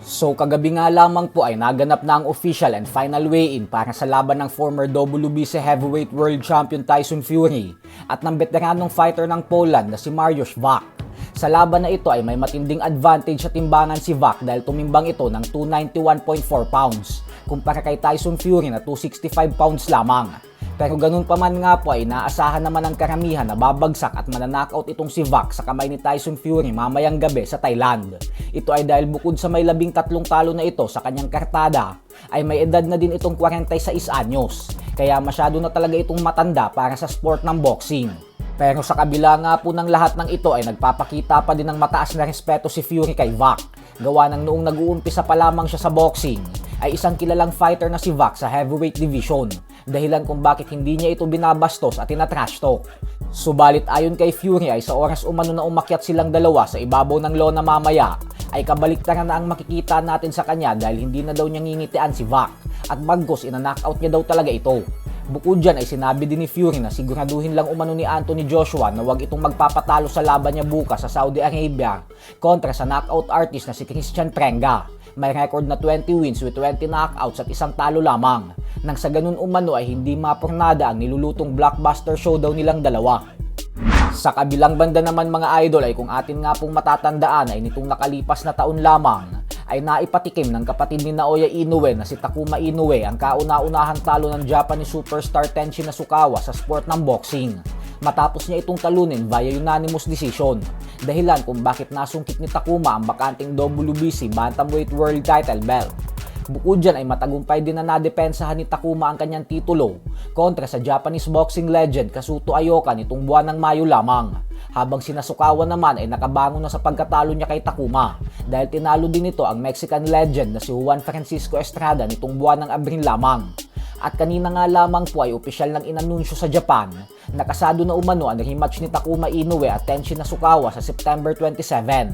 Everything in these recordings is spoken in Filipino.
So kagabi nga lamang po ay naganap na ang official and final weigh-in para sa laban ng former WBC Heavyweight World Champion Tyson Fury at ng veteranong fighter ng Poland na si Mariusz Wach. Sa laban na ito ay may matinding advantage sa timbangan si Wach dahil tumimbang ito ng 291.4 pounds kumpara kay Tyson Fury na 265 pounds lamang. Pero ganun pa man nga po ay naasahan naman ng karamihan na babagsak at mananockout itong si Wach sa kamay ni Tyson Fury mamayang gabi sa Thailand. Ito ay dahil bukod sa may 13 talo na ito sa kanyang kartada, ay may edad na din itong 46 anyos. Kaya masyado na talaga itong matanda para sa sport ng boxing. Pero sa kabila nga po ng lahat ng ito ay nagpapakita pa din ng mataas na respeto si Fury kay Wach. Gawa ng noong nag-uumpisa pa lamang siya sa boxing, ay isang kilalang fighter na si Wach sa heavyweight division. Dahilan kung bakit hindi niya ito binabastos at tinatrash talk. Subalit ayon kay Fury ay sa oras umano na umakyat silang dalawa sa ibabaw ng lona mamaya, ay kabaliktaran na ang makikita natin sa kanya dahil hindi na daw niya ngingitian si Wach at bagkus ina-knockout niya daw talaga ito. Bukod dyan ay sinabi din ni Fury na siguraduhin lang umano ni Anthony Joshua na wag itong magpapatalo sa laban niya bukas sa Saudi Arabia kontra sa knockout artist na si Christian Prenga. May record na 20 wins with 20 knockouts at isang talo lamang. Nang sa ganun umano ay hindi mapurnada ang nilulutong blockbuster showdown nilang dalawa. Sa kabilang banda naman mga idol ay kung atin nga pong matatandaan ay nitong nakalipas na taon lamang ay naipatikim ng kapatid ni Naoya Inoue na si Takuma Inoue ang kauna-unahang talo ng Japanese superstar Tenshin Nasukawa sa sport ng boxing. Matapos niya itong talunin via unanimous decision. Dahilan kung bakit nasungkit ni Takuma ang bakanting WBC Bantamweight World Title belt. Bukod dyan ay matagumpay din na nadepensahan ni Takuma ang kanyang titulo kontra sa Japanese boxing legend Kazuto Ayoka nitong buwan ng Mayo lamang. Habang si Nasukawa naman ay nakabangon na sa pagkatalo niya kay Takuma dahil tinalo din ito ang Mexican legend na si Juan Francisco Estrada nitong buwan ng Abril lamang. At kanina nga lamang po ay opisyal ng inanunsyo sa Japan na kasado na umano ang rematch ni Takuma Inoue at Tenshin Nasukawa sa September 27.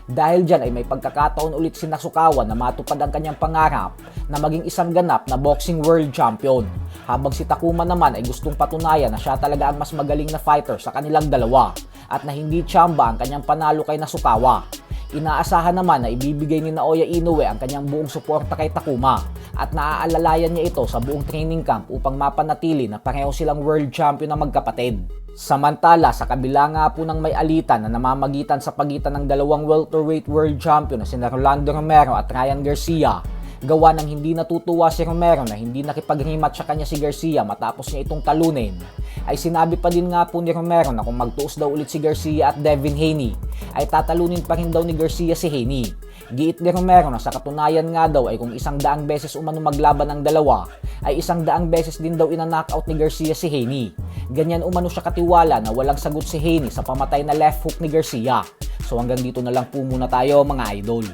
Dahil dyan ay may pagkakataon ulit si Nasukawa na matupad ang kanyang pangarap na maging isang ganap na boxing world champion. Habang si Takuma naman ay gustong patunayan na siya talaga ang mas magaling na fighter sa kanilang dalawa at na hindi tsamba ang kanyang panalo kay Nasukawa. Inaasahan naman na ibibigay ni Naoya Inoue ang kanyang buong suporta kay Takuma at naaalalayan niya ito sa buong training camp upang mapanatili na pareho silang world champion na magkapatid. Samantala, sa kabila nga po ng may alitan na namamagitan sa pagitan ng dalawang welterweight world champion na sina Rolando Romero at Ryan Garcia, gawa ng hindi natutuwa si Romero na hindi nakipag-rematch sa kanya si Garcia matapos niya itong talunin, ay sinabi pa din nga po ni Romero na kung magtuos daw ulit si Garcia at Devin Haney, ay tatalunin pa rin daw ni Garcia si Haney. Giit ni Romero na sa katunayan nga daw ay kung 100 beses umano maglaban ng dalawa, ay 100 beses din daw ina-knockout ni Garcia si Haney. Ganyan umano siya katiwala na walang sagot si Haney sa pamatay na left hook ni Garcia. So hanggang dito na lang po muna tayo mga idol.